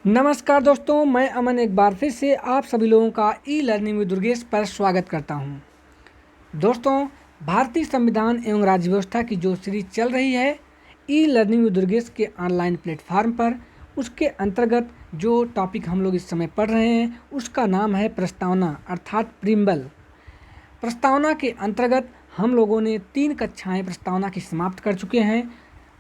नमस्कार दोस्तों, मैं अमन एक बार फिर से आप सभी लोगों का ई लर्निंग विद दुर्गेश पर स्वागत करता हूं। दोस्तों, भारतीय संविधान एवं राज्य व्यवस्था की जो सीरीज चल रही है ई लर्निंग विद दुर्गेश के ऑनलाइन प्लेटफॉर्म पर, उसके अंतर्गत जो टॉपिक हम लोग इस समय पढ़ रहे हैं उसका नाम है प्रस्तावना अर्थात प्रीम्बल। प्रस्तावना के अंतर्गत हम लोगों ने 3 कक्षाएं प्रस्तावना की समाप्त कर चुके हैं।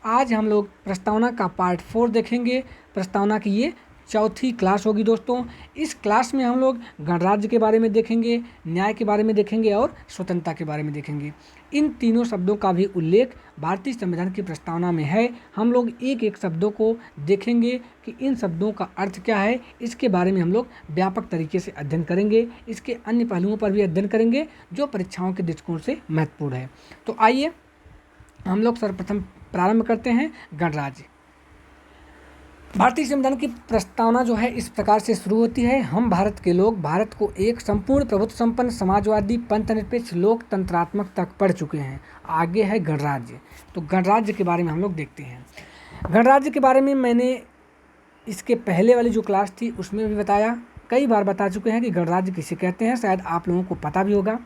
आज हम लोग प्रस्तावना का पार्ट 4 देखेंगे। प्रस्तावना की ये चौथी क्लास होगी दोस्तों। इस क्लास में हम लोग गणराज्य के बारे में देखेंगे, न्याय के बारे में देखेंगे और स्वतंत्रता के बारे में देखेंगे। इन तीनों शब्दों का भी उल्लेख भारतीय संविधान की प्रस्तावना में है। हम लोग एक एक शब्दों को देखेंगे कि इन शब्दों का अर्थ क्या है। इसके बारे में हम लोग व्यापक तरीके से अध्ययन करेंगे। इसके अन्य पहलुओं पर भी अध्ययन करेंगे जो परीक्षाओं के दृष्टिकोण से महत्वपूर्ण है। तो आइए हम लोग सर्वप्रथम प्रारंभ करते हैं गणराज्य। भारतीय संविधान की प्रस्तावना जो है इस प्रकार से शुरू होती है। हम भारत के लोग भारत को एक संपूर्ण प्रभुत्व संपन्न समाजवादी पंथनिरपेक्ष लोकतंत्रात्मक तक पढ़ चुके हैं। आगे है गणराज्य। तो गणराज्य के बारे में हम लोग देखते हैं। गणराज्य के बारे में मैंने इसके पहले वाली जो क्लास थी उसमें भी बताया, कई बार बता चुके हैं कि गणराज्य किसे कहते हैं। शायद आप लोगों को पता भी होगा।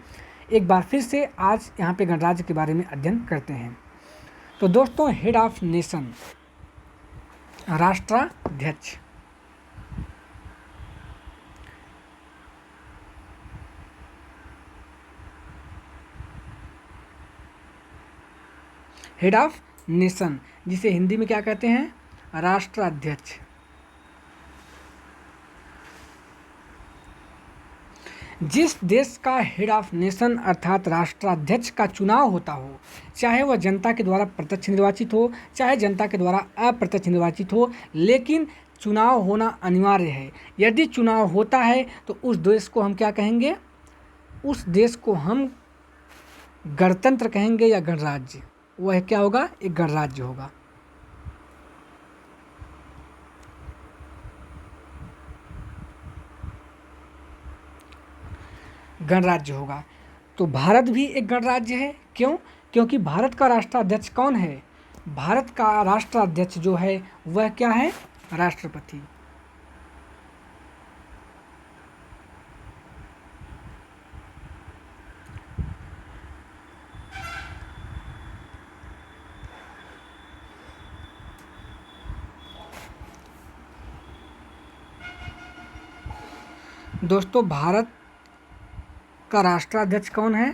एक बार फिर से आज यहाँ पे गणराज्य के बारे में अध्ययन करते हैं। तो दोस्तों, हेड ऑफ नेशन राष्ट्राध्यक्ष। हेड ऑफ नेशन जिसे हिंदी में क्या कहते हैं? राष्ट्राध्यक्ष। जिस देश का हेड ऑफ नेशन अर्थात राष्ट्राध्यक्ष का चुनाव होता हो, चाहे वह जनता के द्वारा प्रत्यक्ष निर्वाचित हो चाहे जनता के द्वारा अप्रत्यक्ष निर्वाचित हो, लेकिन चुनाव होना अनिवार्य है। यदि चुनाव होता है तो उस देश को हम क्या कहेंगे? उस देश को हम गणतंत्र कहेंगे या गणराज्य। वह क्या होगा? एक गणराज्य होगा। गणराज्य होगा। तो भारत भी एक गणराज्य है। क्यों? क्योंकि भारत का राष्ट्राध्यक्ष कौन है? भारत का राष्ट्राध्यक्ष जो है वह क्या है? राष्ट्रपति। दोस्तों, भारत का राष्ट्राध्यक्ष कौन है?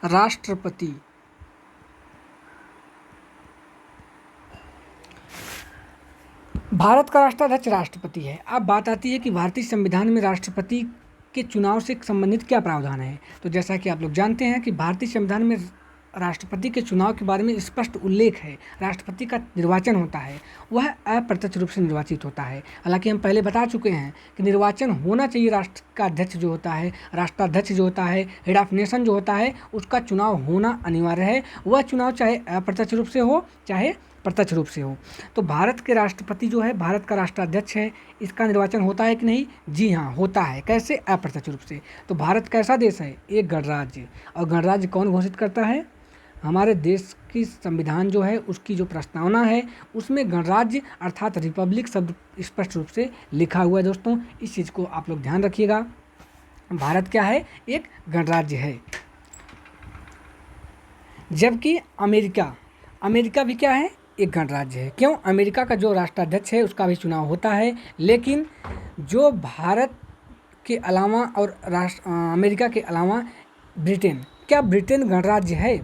राष्ट्रपति। भारत का राष्ट्राध्यक्ष राष्ट्रपति है। अब बात आती है कि भारतीय संविधान में राष्ट्रपति के चुनाव से संबंधित क्या प्रावधान है। तो जैसा कि आप लोग जानते हैं कि भारतीय संविधान में राष्ट्रपति के चुनाव के बारे में स्पष्ट उल्लेख है। राष्ट्रपति का निर्वाचन होता है, वह अप्रत्यक्ष रूप से निर्वाचित होता है। हालांकि हम पहले बता चुके हैं कि निर्वाचन होना चाहिए। राष्ट्र का अध्यक्ष जो होता है, राष्ट्राध्यक्ष जो होता है, हेड ऑफ नेशन जो होता है, उसका चुनाव होना अनिवार्य है। वह चुनाव चाहे अप्रत्यक्ष रूप से हो चाहे प्रत्यक्ष रूप से हो। तो भारत के राष्ट्रपति जो है भारत का राष्ट्राध्यक्ष है। इसका निर्वाचन होता है कि नहीं? जी हाँ, होता है। कैसे? अप्रत्यक्ष रूप से। तो भारत कैसा देश है? एक गणराज्य। और गणराज्य कौन घोषित करता है? हमारे देश की संविधान जो है उसकी जो प्रस्तावना है उसमें गणराज्य अर्थात रिपब्लिक शब्द स्पष्ट रूप से लिखा हुआ है। दोस्तों, इस चीज़ को आप लोग ध्यान रखिएगा। भारत क्या है? एक गणराज्य है। जबकि अमेरिका भी क्या है? एक गणराज्य है। क्यों? अमेरिका का जो राष्ट्राध्यक्ष है उसका भी चुनाव होता है, लेकिन जो भारत के अलावा और अमेरिका के अलावा ब्रिटेन, क्या ब्रिटेन गणराज्य है?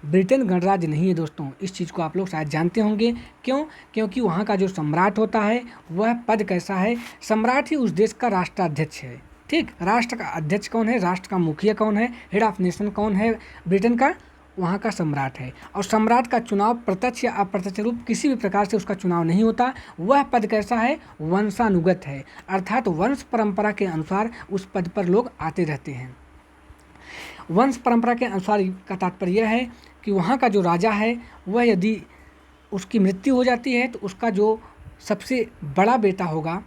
ब्रिटेन गणराज्य नहीं है दोस्तों। इस चीज़ को आप लोग शायद जानते होंगे। क्यों? क्योंकि वहाँ का जो सम्राट होता है वह पद कैसा है? सम्राट ही उस देश का राष्ट्राध्यक्ष है। ठीक, राष्ट्र का अध्यक्ष कौन है? राष्ट्र का मुखिया कौन है? हेड ऑफ नेशन कौन है? ब्रिटेन का वहाँ का सम्राट है। और सम्राट का चुनाव प्रत्यक्ष या अप्रत्यक्ष रूप किसी भी प्रकार से उसका चुनाव नहीं होता। वह पद कैसा है? वंशानुगत है, अर्थात वंश परंपरा के अनुसार उस पद पर लोग आते रहते हैं। वंश परंपरा के अनुसार का तात्पर्य यह है कि वहाँ का जो राजा है वह यदि उसकी मृत्यु हो जाती है तो उसका जो सबसे बड़ा बेटा होगा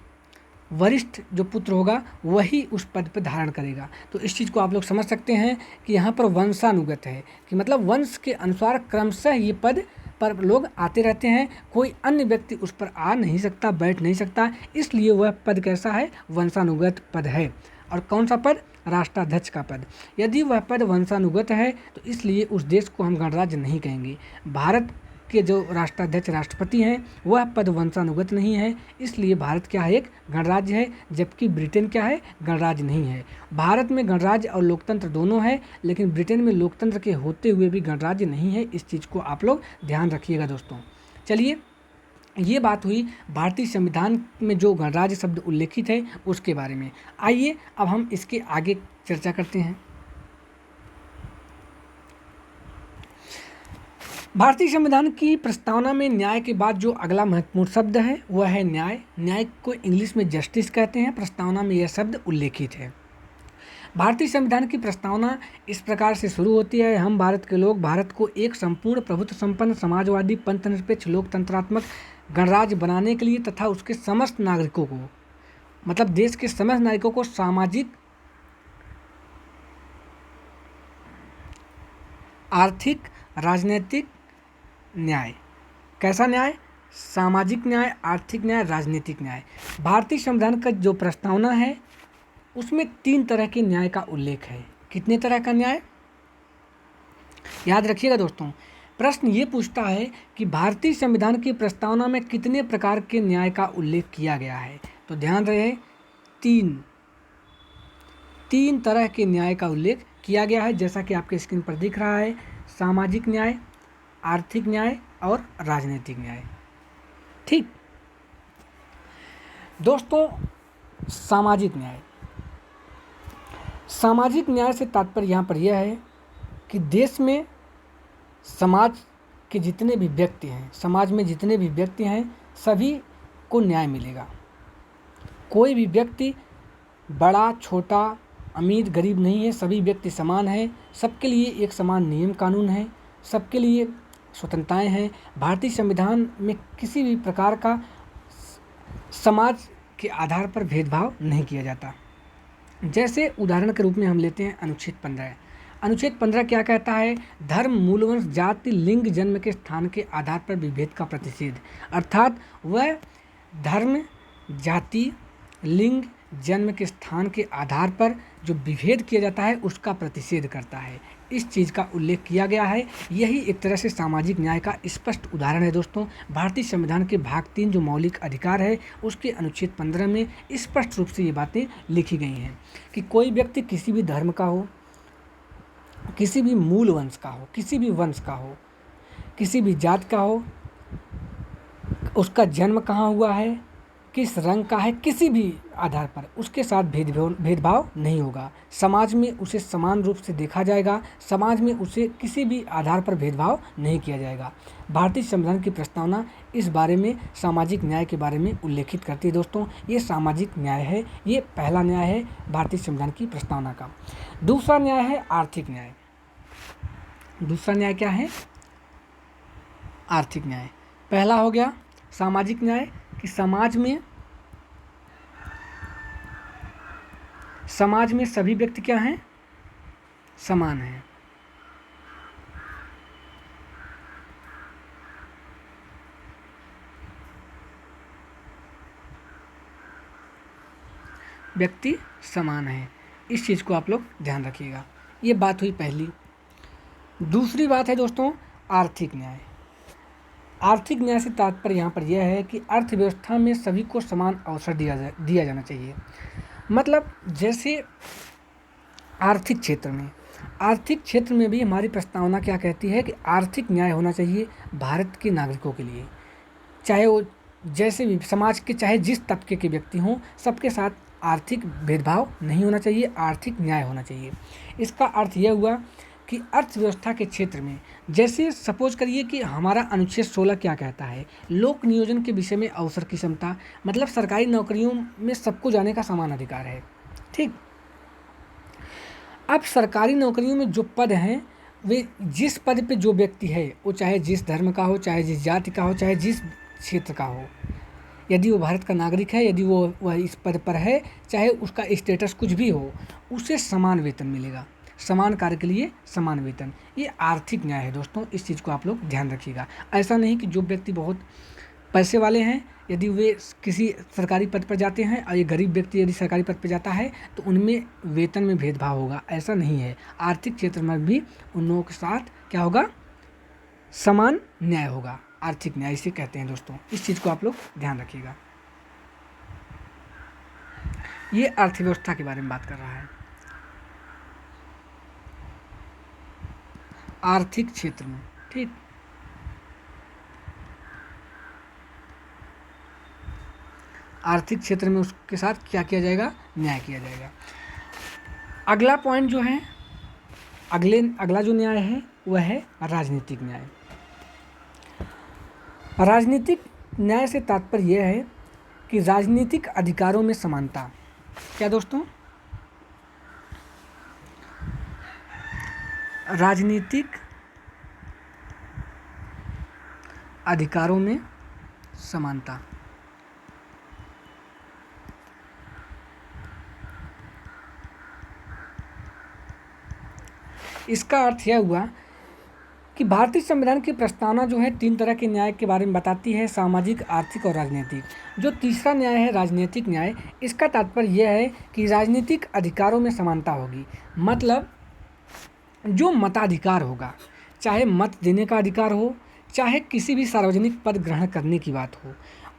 वरिष्ठ जो पुत्र होगा वही उस पद पर धारण करेगा। तो इस चीज़ को आप लोग समझ सकते हैं कि यहाँ पर वंशानुगत है, कि मतलब वंश के अनुसार क्रमशः ये पद पर लोग आते रहते हैं, कोई अन्य व्यक्ति उस पर आ नहीं सकता, बैठ नहीं सकता, इसलिए वह पद कैसा है, वंशानुगत पद है। और कौन सा पद, राष्ट्राध्यक्ष का पद। यदि वह पद वंशानुगत है तो इसलिए उस देश को हम गणराज्य नहीं कहेंगे। भारत के जो राष्ट्राध्यक्ष राष्ट्रपति हैं वह पद वंशानुगत नहीं है, इसलिए भारत क्या है, एक गणराज्य है, जबकि ब्रिटेन क्या है, गणराज्य नहीं है। भारत में गणराज्य और लोकतंत्र दोनों है, लेकिन ब्रिटेन में लोकतंत्र के होते हुए भी गणराज्य नहीं है। इस चीज़ को आप लोग ध्यान रखिएगा दोस्तों। चलिए, ये बात हुई भारतीय संविधान में जो गणराज्य शब्द उल्लेखित है उसके बारे में। आइए अब हम इसके आगे चर्चा करते हैं। भारतीय संविधान की प्रस्तावना में न्याय के बाद जो अगला महत्वपूर्ण शब्द है वह है न्याय। न्याय को इंग्लिश में जस्टिस कहते हैं। प्रस्तावना में यह शब्द उल्लेखित है। भारतीय संविधान की प्रस्तावना इस प्रकार से शुरू होती है, हम भारत के लोग भारत को एक संपूर्ण प्रभुत्व संपन्न समाजवादी पंथनिरपेक्ष लोकतंत्रात्मक गणराज्य बनाने के लिए तथा उसके समस्त नागरिकों को, मतलब देश के समस्त नागरिकों को सामाजिक, आर्थिक, राजनीतिक न्याय। कैसा न्याय, सामाजिक न्याय, आर्थिक न्याय, राजनीतिक न्याय। भारतीय संविधान का जो प्रस्तावना है उसमें 3 तरह के न्याय का उल्लेख है। कितने तरह का न्याय, याद रखिएगा दोस्तों। प्रश्न ये पूछता है कि भारतीय संविधान की प्रस्तावना में कितने प्रकार के न्याय का उल्लेख किया गया है, तो ध्यान रहे 3 तरह के न्याय का उल्लेख किया गया है, जैसा कि आपके स्क्रीन पर दिख रहा है। सामाजिक न्याय, आर्थिक न्याय और राजनीतिक न्याय। ठीक दोस्तों, सामाजिक न्याय। सामाजिक न्याय से तात्पर्य यहाँ पर यह है कि देश में समाज के जितने भी व्यक्ति हैं, समाज में जितने भी व्यक्ति हैं सभी को न्याय मिलेगा। कोई भी व्यक्ति बड़ा छोटा, अमीर गरीब नहीं है, सभी व्यक्ति समान हैं। सबके लिए एक समान नियम कानून है, सबके लिए स्वतंत्रताएं हैं। भारतीय संविधान में किसी भी प्रकार का समाज के आधार पर भेदभाव नहीं किया जाता। जैसे उदाहरण के रूप में हम लेते हैं अनुच्छेद 15। अनुच्छेद 15 क्या कहता है, धर्म, मूलवंश, जाति, लिंग, जन्म के स्थान के आधार पर विभेद का प्रतिषेध। अर्थात वह धर्म, जाति, लिंग, जन्म के स्थान के आधार पर जो विभेद किया जाता है उसका प्रतिषेध करता है। इस चीज़ का उल्लेख किया गया है। यही एक तरह से सामाजिक न्याय का स्पष्ट उदाहरण है दोस्तों। भारतीय संविधान के भाग 3 जो मौलिक अधिकार है उसके अनुच्छेद 15 में स्पष्ट रूप से ये बातें लिखी गई हैं कि कोई व्यक्ति किसी भी धर्म का हो, किसी भी मूल वंश का हो, किसी भी वंश का हो, किसी भी जात का हो, उसका जन्म कहाँ हुआ है, किस रंग का है, किसी भी आधार पर उसके साथ भेदभाव नहीं होगा। समाज में उसे समान रूप से देखा जाएगा, समाज में उसे किसी भी आधार पर भेदभाव नहीं किया जाएगा। भारतीय संविधान की प्रस्तावना इस बारे में, सामाजिक न्याय के बारे में उल्लेखित करती है दोस्तों। ये सामाजिक न्याय है, ये पहला न्याय है भारतीय संविधान की प्रस्तावना का। दूसरा न्याय है आर्थिक न्याय। दूसरा न्याय क्या है, आर्थिक न्याय। पहला हो गया सामाजिक न्याय कि समाज में सभी व्यक्ति क्या हैं, समान हैं। व्यक्ति समान हैं, इस चीज़ को आप लोग ध्यान रखिएगा। ये बात हुई पहली। दूसरी बात है दोस्तों आर्थिक न्याय। आर्थिक न्याय से तात्पर्य यहाँ पर यह है कि अर्थव्यवस्था में सभी को समान अवसर दिया जाना चाहिए। मतलब जैसे आर्थिक क्षेत्र में भी हमारी प्रस्तावना क्या कहती है कि आर्थिक न्याय होना चाहिए भारत के नागरिकों के लिए, चाहे वो जैसे भी समाज के चाहे जिस तबके के व्यक्ति हों, सबके साथ आर्थिक भेदभाव नहीं होना चाहिए, आर्थिक न्याय होना चाहिए। इसका अर्थ यह हुआ कि अर्थव्यवस्था के क्षेत्र में, जैसे सपोज करिए कि हमारा अनुच्छेद 16 क्या कहता है, लोक नियोजन के विषय में अवसर की समता, मतलब सरकारी नौकरियों में सबको जाने का समान अधिकार है। ठीक, अब सरकारी नौकरियों में जो पद हैं, वे जिस पद पे जो व्यक्ति है, वो चाहे जिस धर्म का हो, चाहे जिस जाति का हो, चाहे जिस क्षेत्र का हो, यदि वो भारत का नागरिक है, यदि वह इस पद पर है, चाहे उसका स्टेटस कुछ भी हो, उसे समान वेतन मिलेगा। समान कार्य के लिए समान वेतन, ये आर्थिक न्याय है दोस्तों। इस चीज़ को आप लोग ध्यान रखिएगा। ऐसा नहीं कि जो व्यक्ति बहुत पैसे वाले हैं, यदि वे किसी सरकारी पद पर जाते हैं और ये गरीब व्यक्ति यदि सरकारी पद पर जाता है तो उनमें वेतन में भेदभाव होगा, ऐसा नहीं है। आर्थिक क्षेत्र में भी उन लोगों के साथ क्या होगा, समान न्याय होगा। आर्थिक न्याय इसे कहते हैं दोस्तों। इस चीज़ को आप लोग ध्यान रखिएगा। ये अर्थव्यवस्था के बारे में बात कर रहा है। आर्थिक क्षेत्र में, ठीक, आर्थिक क्षेत्र में उसके साथ क्या किया जाएगा, न्याय किया जाएगा। अगला पॉइंट जो है, अगला जो न्याय है वह है राजनीतिक न्याय। राजनीतिक न्याय से तात्पर्य यह है कि राजनीतिक अधिकारों में समानता। क्या दोस्तों, राजनीतिक अधिकारों में समानता। इसका अर्थ यह हुआ कि भारतीय संविधान की प्रस्तावना जो है 3 तरह के न्याय के बारे में बताती है, सामाजिक, आर्थिक और राजनीतिक। जो तीसरा न्याय है राजनीतिक न्याय, इसका तात्पर्य यह है कि राजनीतिक अधिकारों में समानता होगी। मतलब जो मताधिकार होगा, चाहे मत देने का अधिकार हो, चाहे किसी भी सार्वजनिक पद ग्रहण करने की बात हो,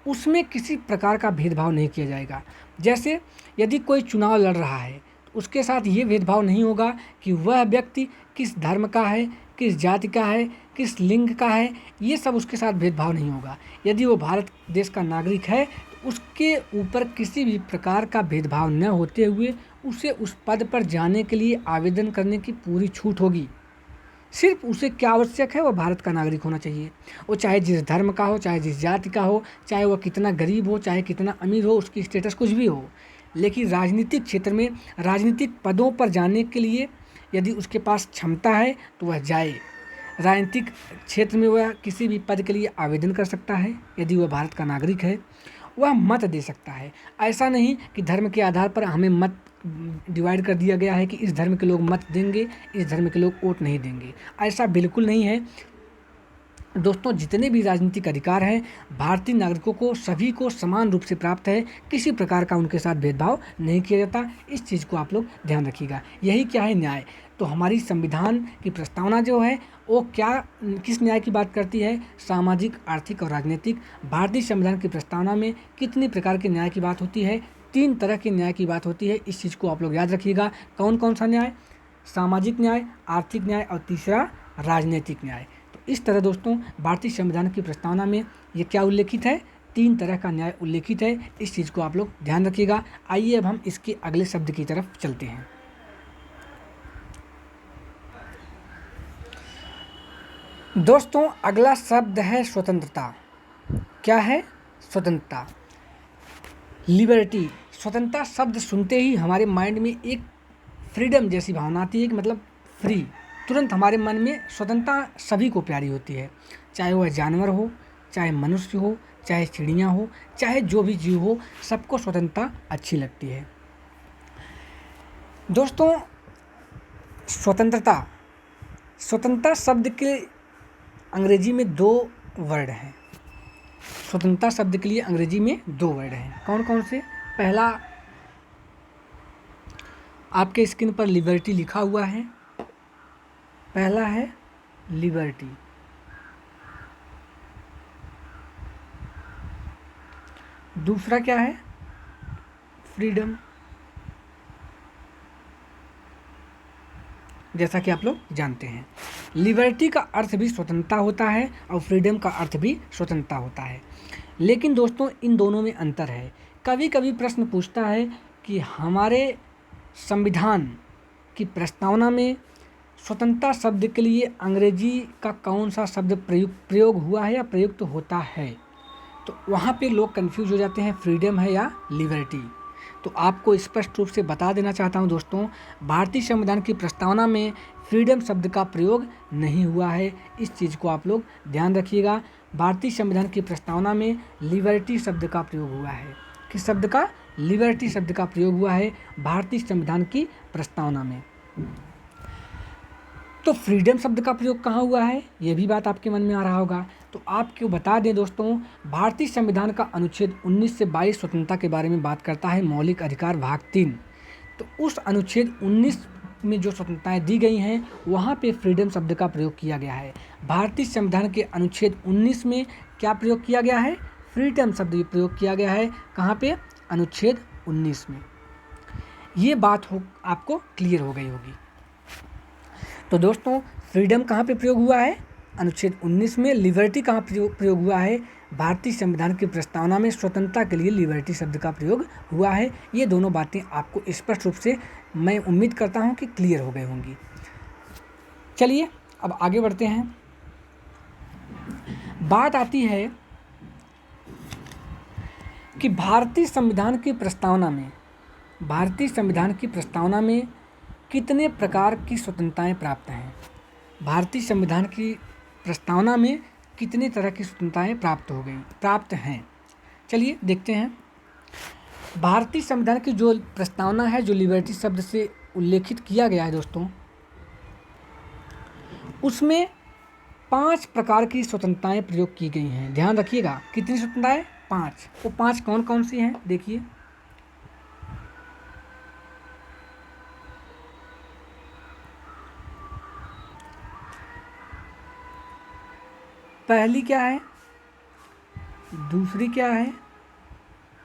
उसमें किसी प्रकार का भेदभाव नहीं किया जाएगा। जैसे यदि कोई चुनाव लड़ रहा है तो उसके साथ ये भेदभाव नहीं होगा कि वह व्यक्ति किस धर्म का है, किस जाति का है, किस लिंग का है, ये सब उसके साथ भेदभाव नहीं होगा। यदि वो भारत देश का नागरिक है तो उसके ऊपर किसी भी प्रकार का भेदभाव न होते हुए उसे उस पद पर जाने के लिए आवेदन करने की पूरी छूट होगी। सिर्फ उसे क्या आवश्यक है, वह भारत का नागरिक होना चाहिए। वो चाहे जिस धर्म का हो, चाहे जिस जाति का हो, चाहे वह कितना गरीब हो, चाहे कितना अमीर हो, उसकी स्टेटस कुछ भी हो। लेकिन राजनीतिक क्षेत्र में राजनीतिक पदों पर जाने के लिए यदि उसके पास क्षमता है तो वह जाए। राजनीतिक क्षेत्र में वह किसी भी पद के लिए आवेदन कर सकता है। यदि वह भारत का नागरिक है, वह मत दे सकता है। ऐसा नहीं कि धर्म के आधार पर हमें मत डिवाइड कर दिया गया है कि इस धर्म के लोग मत देंगे, इस धर्म के लोग वोट नहीं देंगे। ऐसा बिल्कुल नहीं है दोस्तों। जितने भी राजनीतिक अधिकार हैं भारतीय नागरिकों को सभी को समान रूप से प्राप्त है। किसी प्रकार का उनके साथ भेदभाव नहीं किया जाता। इस चीज़ को आप लोग ध्यान रखिएगा। यही क्या है, न्याय। तो हमारी संविधान की प्रस्तावना जो है वो किस न्याय की बात करती है, सामाजिक, आर्थिक और राजनीतिक। भारतीय संविधान की प्रस्तावना में कितनी प्रकार के न्याय की बात होती है, 3 तरह के न्याय की बात होती है। इस चीज़ को आप लोग याद रखिएगा। कौन कौन सा न्याय, सामाजिक न्याय, आर्थिक न्याय और तीसरा राजनीतिक न्याय। तो इस तरह दोस्तों भारतीय संविधान की प्रस्तावना में ये क्या उल्लेखित है, 3 तरह का न्याय उल्लेखित है। इस चीज़ को आप लोग ध्यान रखिएगा। आइए अब हम इसके अगले शब्द की तरफ चलते हैं। दोस्तों अगला शब्द है स्वतंत्रता। क्या है, स्वतंत्रता, लिबर्टी। स्वतंत्रता शब्द सुनते ही हमारे माइंड में एक फ्रीडम जैसी भावना आती है कि मतलब फ्री। तुरंत हमारे मन में स्वतंत्रता सभी को प्यारी होती है, चाहे वह जानवर हो, चाहे मनुष्य हो, चाहे चिड़िया हो, चाहे जो भी जीव हो, सबको स्वतंत्रता अच्छी लगती है। दोस्तों स्वतंत्रता शब्द के अंग्रेजी में 2 वर्ड हैं। स्वतंत्रता शब्द के लिए अंग्रेजी में 2 वर्ड हैं। कौन कौन से? पहला आपके स्क्रीन पर लिबर्टी लिखा हुआ है, पहला है लिबर्टी। दूसरा क्या है, फ्रीडम। जैसा कि आप लोग जानते हैं लिबर्टी का अर्थ भी स्वतंत्रता होता है और फ्रीडम का अर्थ भी स्वतंत्रता होता है। लेकिन दोस्तों इन दोनों में अंतर है। कभी कभी प्रश्न पूछता है कि हमारे संविधान की प्रस्तावना में स्वतंत्रता शब्द के लिए अंग्रेजी का कौन सा शब्द प्रयोग हुआ है या प्रयुक्त होता है। तो वहाँ पे लोग कंफ्यूज हो जाते हैं, फ्रीडम है या लिबर्टी। तो आपको स्पष्ट रूप से बता देना चाहता हूँ दोस्तों, भारतीय संविधान की प्रस्तावना में फ्रीडम शब्द का प्रयोग नहीं हुआ है। इस चीज़ को आप लोग ध्यान रखिएगा। भारतीय संविधान की प्रस्तावना में लिबर्टी शब्द का प्रयोग हुआ है? किस शब्द का? लिबर्टी शब्द का प्रयोग हुआ है भारतीय संविधान की प्रस्तावना में। तो फ्रीडम शब्द का प्रयोग कहाँ हुआ है, ये भी बात आपके मन में आ रहा होगा। तो आपको बता दें दोस्तों, भारतीय संविधान का अनुच्छेद 19 से 22 स्वतंत्रता के बारे में बात करता है, मौलिक अधिकार भाग 3। तो उस अनुच्छेद 19 में जो स्वतंत्रताएं दी गई हैं वहाँ पे फ्रीडम शब्द का प्रयोग किया गया है। भारतीय संविधान के अनुच्छेद 19 में क्या प्रयोग किया गया है? फ्रीडम शब्द प्रयोग किया गया है। कहाँ पे? अनुच्छेद 19 में। ये बात आपको क्लियर हो गई होगी। तो दोस्तों, फ्रीडम कहाँ पे प्रयोग हुआ है? अनुच्छेद 19 में। लिबर्टी कहाँ प्रयोग हुआ है? भारतीय संविधान की प्रस्तावना में स्वतंत्रता के लिए लिबर्टी शब्द का प्रयोग हुआ है। ये दोनों बातें आपको स्पष्ट रूप से मैं उम्मीद करता हूँ कि क्लियर हो गई होंगी। चलिए अब आगे बढ़ते हैं। बात आती है कि भारतीय संविधान की प्रस्तावना में कितने प्रकार की स्वतंत्रताएं प्राप्त हैं? भारतीय संविधान की प्रस्तावना में कितने तरह की स्वतंत्रताएं प्राप्त हैं? चलिए देखते हैं। भारतीय संविधान की जो प्रस्तावना है, जो लिबर्टी शब्द से उल्लेखित किया गया है दोस्तों, उसमें 5 प्रकार की स्वतंत्रताएं प्रयोग की गई हैं। ध्यान रखिएगा, कितनी स्वतंत्रताएं? 5। वो 5 कौन कौन सी हैं देखिए। पहली क्या है, दूसरी क्या है,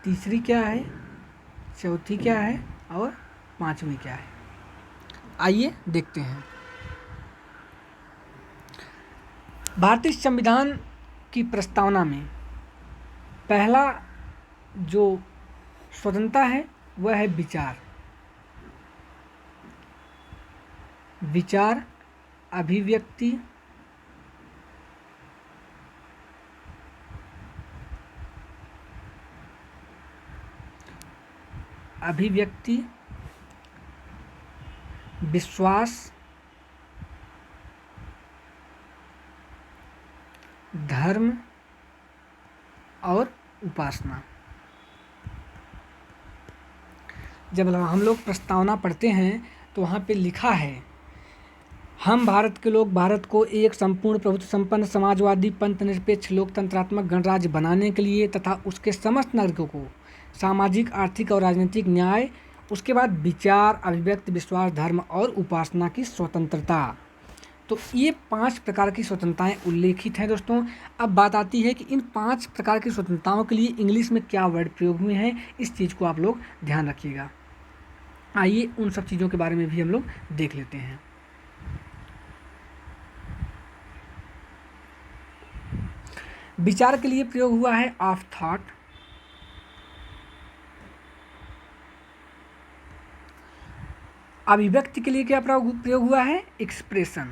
तीसरी क्या है, चौथी क्या है और 5वीं क्या है? आइए देखते हैं। भारतीय संविधान की प्रस्तावना में पहला जो स्वतंत्रता है वह है विचार, अभिव्यक्ति, विश्वास, धर्म और उपासना। जब हम लोग प्रस्तावना पढ़ते हैं तो वहाँ पे लिखा है, हम भारत के लोग भारत को एक संपूर्ण प्रभुत्व संपन्न समाजवादी पंथ निरपेक्ष लोकतंत्रात्मक गणराज्य बनाने के लिए तथा उसके समस्त नागरिकों को सामाजिक, आर्थिक और राजनीतिक न्याय, उसके बाद विचार, अभिव्यक्ति, विश्वास, धर्म और उपासना की स्वतंत्रता। तो ये 5 प्रकार की स्वतंत्रताएं उल्लेखित हैं दोस्तों। अब बात आती है कि इन 5 प्रकार की स्वतंत्रताओं के लिए इंग्लिश में क्या वर्ड प्रयोग हुए हैं, इस चीज़ को आप लोग ध्यान रखिएगा। आइए उन सब चीज़ों के बारे में भी हम लोग देख लेते हैं। विचार के लिए प्रयोग हुआ है ऑफ थॉट, अभिव्यक्ति के लिए क्या प्रयोग हुआ है? एक्सप्रेशन,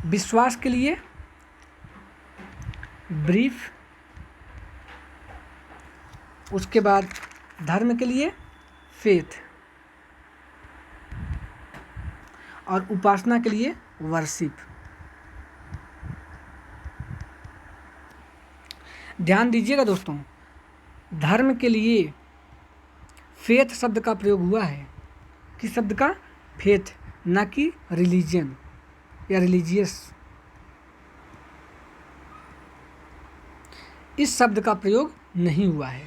विश्वास के लिए ब्रीफ, उसके बाद धर्म के लिए फेथ और उपासना के लिए वर्शिप। ध्यान दीजिएगा दोस्तों, धर्म के लिए फेथ शब्द का प्रयोग हुआ है। किस शब्द का? फेथ, ना कि रिलीजन या रिलीजियस। इस शब्द का प्रयोग नहीं हुआ है।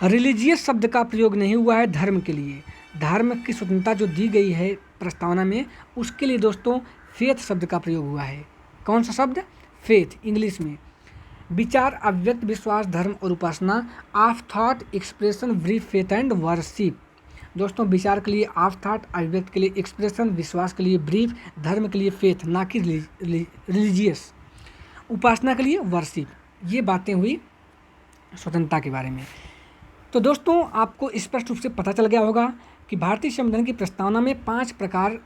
रिलीजियस शब्द का प्रयोग नहीं हुआ है धर्म के लिए। धर्म की स्वतंत्रता जो दी गई है प्रस्तावना में, उसके लिए दोस्तों फेथ शब्द का प्रयोग हुआ है। कौन सा शब्द? फेथ, इंग्लिश में। विचार, अभिव्यक्ति, विश्वास, धर्म और उपासना, of thought, expression, belief, faith and worship. दोस्तों, विचार के लिए ऑफ थॉट, अभिव्यक्ति के लिए एक्सप्रेशन, विश्वास के लिए ब्रीफ, धर्म के लिए फेथ, ना कि रिलीजियस, उपासना के लिए वर्शिप। ये बातें हुई स्वतंत्रता के बारे में। तो दोस्तों, आपको स्पष्ट रूप से पता चल गया होगा कि भारतीय संविधान की प्रस्तावना में 5 प्रकार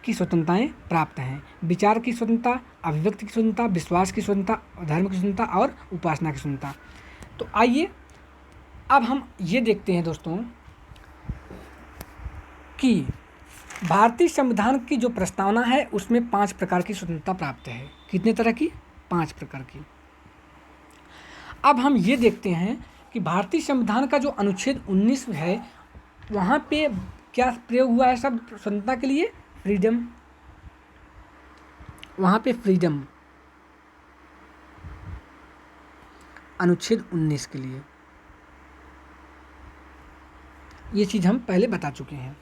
की स्वतंत्रताएं प्राप्त हैं। विचार की स्वतंत्रता, अभिव्यक्ति की स्वतंत्रता, विश्वास की स्वतंत्रता, धर्म की स्वतंत्रता और उपासना की स्वतंत्रता। तो आइए अब हम ये देखते हैं दोस्तों कि भारतीय संविधान की जो प्रस्तावना है उसमें 5 प्रकार की स्वतंत्रता प्राप्त है। कितने तरह की? 5 प्रकार की। अब हम ये देखते हैं कि भारतीय संविधान का जो अनुच्छेद 19 है वहाँ पे क्या प्रयोग हुआ है शब्द स्वतंत्रता के लिए? फ्रीडम। वहाँ पे फ्रीडम अनुच्छेद 19 के लिए, ये चीज़ हम पहले बता चुके हैं।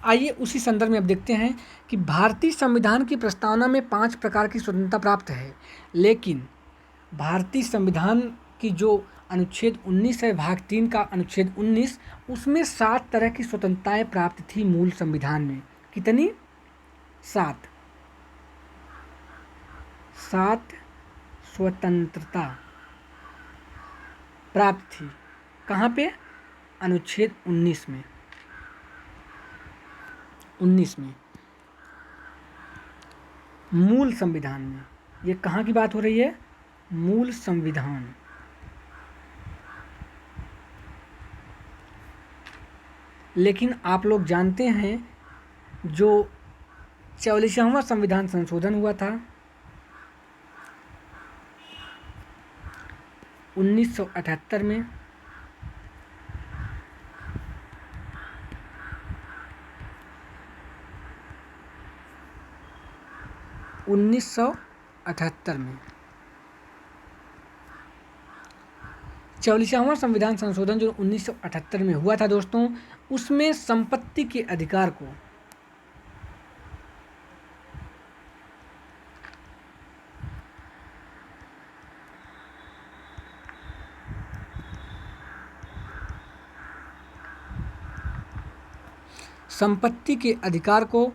आइए उसी संदर्भ में अब देखते हैं कि भारतीय संविधान की प्रस्तावना में 5 प्रकार की स्वतंत्रता प्राप्त है, लेकिन भारतीय संविधान की जो अनुच्छेद 19 है, भाग 3 का अनुच्छेद 19, उसमें 7 तरह की स्वतंत्रताएं प्राप्त थी मूल संविधान में। कितनी? 7 स्वतंत्रता प्राप्त थी। कहाँ पे? अनुच्छेद 19 में। 19 में मूल संविधान में। ये कहाँ की बात हो रही है? मूल संविधान। लेकिन आप लोग जानते हैं जो 44वां संविधान संशोधन हुआ था 1978 में, में 44वां संविधान संशोधन जो 1978 में हुआ था दोस्तों, उसमें संपत्ति के अधिकार को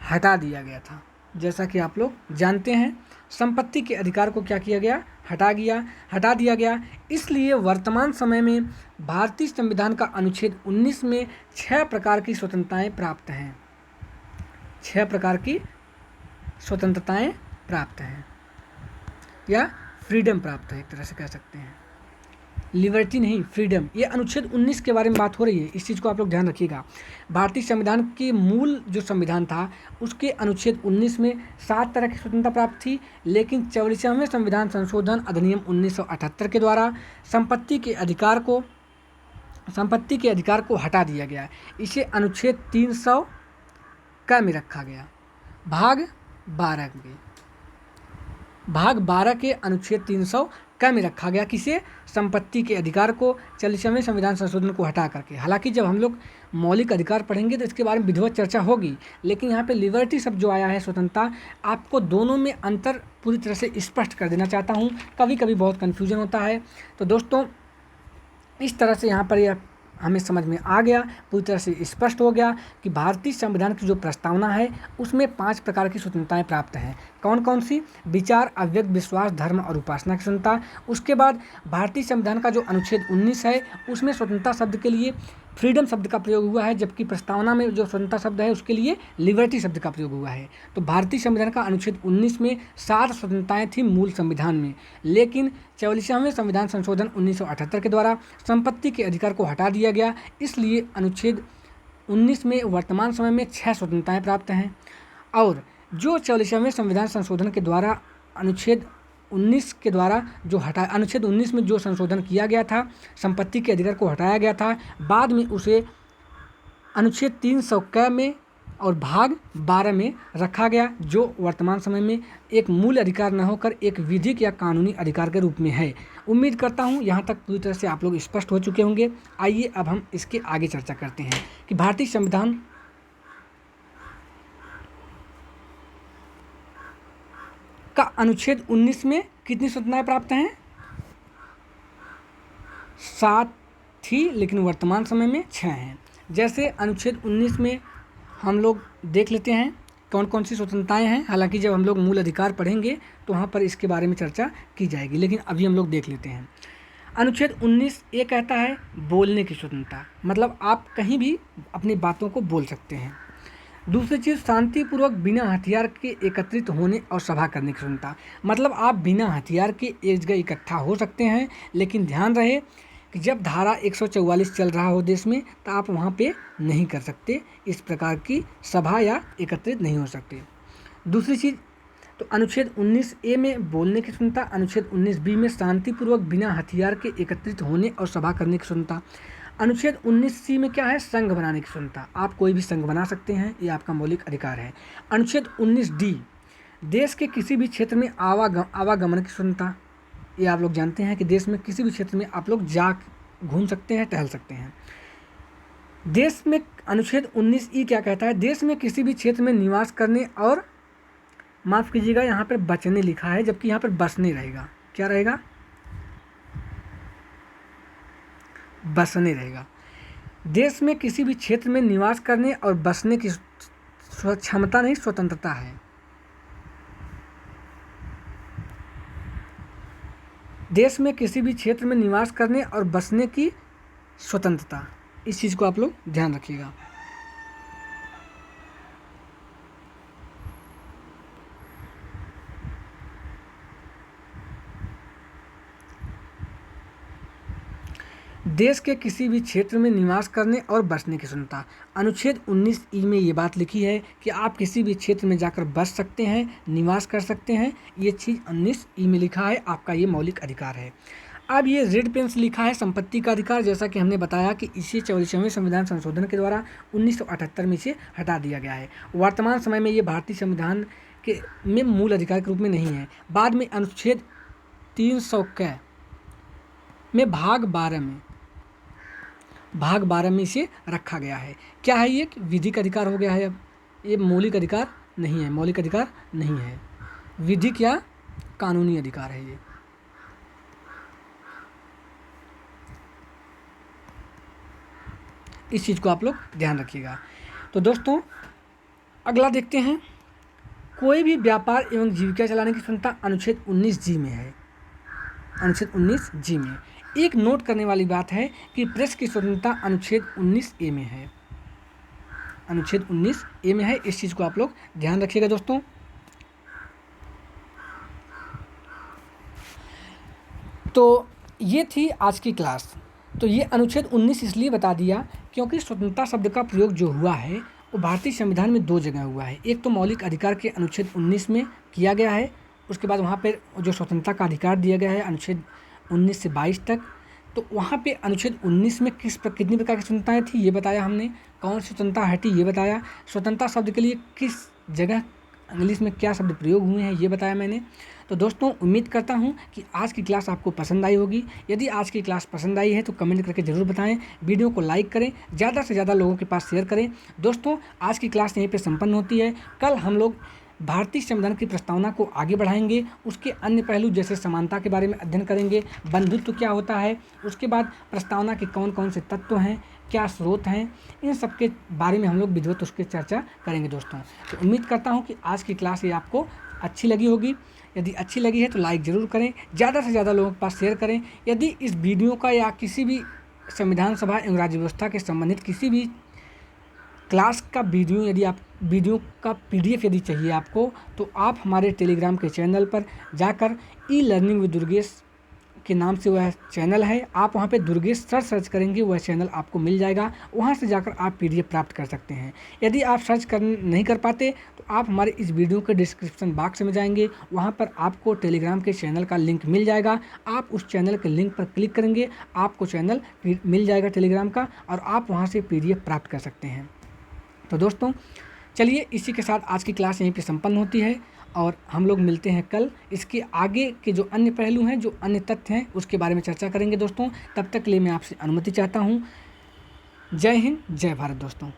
हटा दिया गया था। जैसा कि आप लोग जानते हैं, संपत्ति के अधिकार को क्या किया गया? हटा दिया गया। इसलिए वर्तमान समय में भारतीय संविधान का अनुच्छेद 19 में 6 प्रकार की स्वतंत्रताएं प्राप्त हैं। 6 प्रकार की स्वतंत्रताएं प्राप्त हैं या फ्रीडम प्राप्त है, एक तरह से कह सकते हैं। लिबर्टी नहीं, फ्रीडम। ये अनुच्छेद 19 के बारे में बात हो रही है, इस चीज़ को आप लोग ध्यान रखिएगा। भारतीय संविधान के मूल जो संविधान था उसके अनुच्छेद 19 में 7 तरह की स्वतंत्रता प्राप्त थी, लेकिन 44वें संविधान संशोधन अधिनियम 1978 के द्वारा संपत्ति के अधिकार को हटा दिया गया। इसे अनुच्छेद 300 क में रखा गया। भाग 12 के अनुच्छेद 300 क में रखा गया। किसे? संपत्ति के अधिकार को 40वें संविधान संशोधन को हटा करके। हालांकि जब हम लोग मौलिक अधिकार पढ़ेंगे तो इसके बारे में विधिवत चर्चा होगी, लेकिन यहाँ पे लिबर्टी शब्द जो आया है, स्वतंत्रता, आपको दोनों में अंतर पूरी तरह से स्पष्ट कर देना चाहता हूँ। कभी कभी बहुत कन्फ्यूजन होता है। तो दोस्तों इस तरह से यहाँ पर यह हमें समझ में आ गया, पूरी तरह से स्पष्ट हो गया कि भारतीय संविधान की जो प्रस्तावना है उसमें 5 प्रकार की स्वतंत्रताएं प्राप्त हैं। कौन कौन सी? विचार, अव्यक्त विश्वास, धर्म और उपासना की स्वतंत्रता। उसके बाद भारतीय संविधान का जो अनुच्छेद 19 है उसमें स्वतंत्रता शब्द के लिए फ्रीडम शब्द का प्रयोग हुआ है, जबकि प्रस्तावना में जो स्वतंत्रता शब्द है उसके लिए लिबर्टी शब्द का प्रयोग हुआ है। तो भारतीय संविधान का अनुच्छेद 19 में 7 स्वतंत्रताएं थी मूल संविधान में, लेकिन 44वें संविधान संशोधन 1978 के द्वारा संपत्ति के अधिकार को हटा दिया गया। इसलिए अनुच्छेद 19 में वर्तमान समय में 6 स्वतंत्रताएं प्राप्त हैं। और जो 44वें संविधान संशोधन के द्वारा अनुच्छेद 19 में जो संशोधन किया गया था, संपत्ति के अधिकार को हटाया गया था, बाद में उसे अनुच्छेद 300 क में और भाग 12 में रखा गया, जो वर्तमान समय में एक मूल अधिकार न होकर एक विधिक या कानूनी अधिकार के रूप में है। उम्मीद करता हूँ यहाँ तक पूरी तरह से आप लोग स्पष्ट हो चुके होंगे। आइए अब हम इसके आगे चर्चा करते हैं कि भारतीय संविधान का अनुच्छेद 19 में कितनी स्वतंत्रताएं प्राप्त हैं? 7 थी, लेकिन वर्तमान समय में 6 हैं। जैसे अनुच्छेद 19 में हम लोग देख लेते हैं कौन कौन सी स्वतंत्रताएं हैं। हालांकि जब हम लोग मूल अधिकार पढ़ेंगे तो वहाँ पर इसके बारे में चर्चा की जाएगी, लेकिन अभी हम लोग देख लेते हैं। अनुच्छेद 19 ये कहता है बोलने की स्वतंत्रता, मतलब आप कहीं भी अपनी बातों को बोल सकते हैं। दूसरी चीज़, शांतिपूर्वक बिना हथियार के एकत्रित होने और सभा करने की स्वतंत्रता, मतलब आप बिना हथियार के एक जगह इकट्ठा हो सकते हैं, लेकिन ध्यान रहे कि जब धारा 144 चल रहा हो देश में तो आप वहाँ पे नहीं कर सकते, इस प्रकार की सभा या एकत्रित नहीं हो सकते। दूसरी चीज़, तो अनुच्छेद 19A में बोलने की स्वतंत्रता, अनुच्छेद 19B में शांतिपूर्वक बिना हथियार के एकत्रित होने और सभा करने की स्वतंत्रता। अनुच्छेद 19C में क्या है, संघ बनाने की स्वतंत्रता, आप कोई भी संघ बना सकते हैं, ये आपका मौलिक अधिकार है। अनुच्छेद 19D, देश के किसी भी क्षेत्र में आवागमन की स्वतंत्रता, ये आप लोग जानते हैं कि देश में किसी भी क्षेत्र में आप लोग जा घूम सकते हैं, टहल सकते हैं। देश में अनुच्छेद 19E क्या कहता है, देश में किसी भी क्षेत्र में निवास करने और, माफ़ कीजिएगा यहाँ पर बचने लिखा है, जबकि यहाँ पर बसने रहेगा, क्या रहेगा, बसने रहेगा। देश में किसी भी क्षेत्र में निवास करने और बसने की क्षमता नहीं, स्वतंत्रता है। देश में किसी भी क्षेत्र में निवास करने और बसने की स्वतंत्रता, इस चीज़ को आप लोग ध्यान रखिएगा। देश के किसी भी क्षेत्र में निवास करने और बसने की स्वतंत्रता, अनुच्छेद 19E में ये बात लिखी है कि आप किसी भी क्षेत्र में जाकर बस सकते हैं, निवास कर सकते हैं, ये चीज़ 19E में लिखा है, आपका ये मौलिक अधिकार है। अब ये रेड पेन से लिखा है संपत्ति का अधिकार, जैसा कि हमने बताया कि इसे 44वें संविधान संशोधन के द्वारा 1978 में इसे हटा दिया गया है। वर्तमान समय में ये भारतीय संविधान के में मूल अधिकार के रूप में नहीं है। बाद में अनुच्छेद 300 में भाग 12 में इसे रखा गया है। क्या है ये, विधिक अधिकार हो गया है, अब ये मौलिक अधिकार नहीं है, मौलिक अधिकार नहीं है, विधिक या कानूनी अधिकार है ये। इस चीज़ को आप लोग ध्यान रखिएगा। तो दोस्तों अगला देखते हैं, कोई भी व्यापार एवं जीविका चलाने की स्वतंत्रता अनुच्छेद 19G में है। अनुच्छेद 19G में एक नोट करने वाली बात है कि प्रेस की स्वतंत्रता अनुच्छेद 19A में है, अनुच्छेद 19A में है, इस चीज़ को आप लोग ध्यान रखिएगा दोस्तों। तो ये थी आज की क्लास। तो ये अनुच्छेद 19 इसलिए बता दिया क्योंकि स्वतंत्रता शब्द का प्रयोग जो हुआ है वो भारतीय संविधान में 2 जगह हुआ है। एक तो मौलिक अधिकार के अनुच्छेद 19 में किया गया है, उसके बाद वहाँ पर जो स्वतंत्रता का अधिकार दिया गया है अनुच्छेद 19 से 22 तक, तो वहाँ पे अनुच्छेद 19 में कितनी प्रकार की स्वतंत्रताएँ थी ये बताया हमने, कौन सी स्वतंत्रता हटी ये बताया, स्वतंत्रता शब्द के लिए किस जगह इंग्लिश में क्या शब्द प्रयोग हुए हैं ये बताया मैंने। तो दोस्तों उम्मीद करता हूँ कि आज की क्लास आपको पसंद आई होगी। यदि आज की क्लास पसंद आई है तो कमेंट करके ज़रूर बताएं, वीडियो को लाइक करें, ज़्यादा से ज़्यादा लोगों के पास शेयर करें। दोस्तों आज की क्लास यहीं पे संपन्न होती है। कल हम लोग भारतीय संविधान की प्रस्तावना को आगे बढ़ाएंगे, उसके अन्य पहलू जैसे समानता के बारे में अध्ययन करेंगे, बंधुत्व क्या होता है, उसके बाद प्रस्तावना के कौन कौन से तत्व हैं, क्या स्रोत हैं, इन सब के बारे में हम लोग विधिवत उसकी चर्चा करेंगे दोस्तों। तो उम्मीद करता हूँ कि आज की क्लास ये आपको अच्छी लगी होगी। यदि अच्छी लगी है तो लाइक ज़रूर करें, ज़्यादा से ज़्यादा लोगों के पास शेयर करें। यदि इस वीडियो का या किसी भी संविधान सभा एवं राज्य व्यवस्था के संबंधित किसी भी क्लास का वीडियो, यदि आप वीडियो का PDF यदि चाहिए आपको, तो आप हमारे टेलीग्राम के चैनल पर जाकर ई-लर्निंग विद दुर्गेश के नाम से वह चैनल है, आप वहां पे दुर्गेश सर्च करेंगे, वह चैनल आपको मिल जाएगा, वहां से जाकर आप PDF प्राप्त कर सकते हैं। यदि आप सर्च नहीं कर पाते तो आप हमारे इस वीडियो के डिस्क्रिप्शन बॉक्स में जाएंगे, वहां पर आपको टेलीग्राम के चैनल का लिंक मिल जाएगा। आप उस चैनल के लिंक पर क्लिक करेंगे, आपको चैनल मिल जाएगा टेलीग्राम का, और आप वहाँ से PDF प्राप्त कर सकते हैं। तो दोस्तों चलिए इसी के साथ आज की क्लास यहीं पे संपन्न होती है, और हम लोग मिलते हैं कल। इसके आगे के जो अन्य पहलू हैं, जो अन्य तथ्य हैं, उसके बारे में चर्चा करेंगे दोस्तों। तब तक के लिए मैं आपसे अनुमति चाहता हूँ। जय हिंद, जय भारत दोस्तों।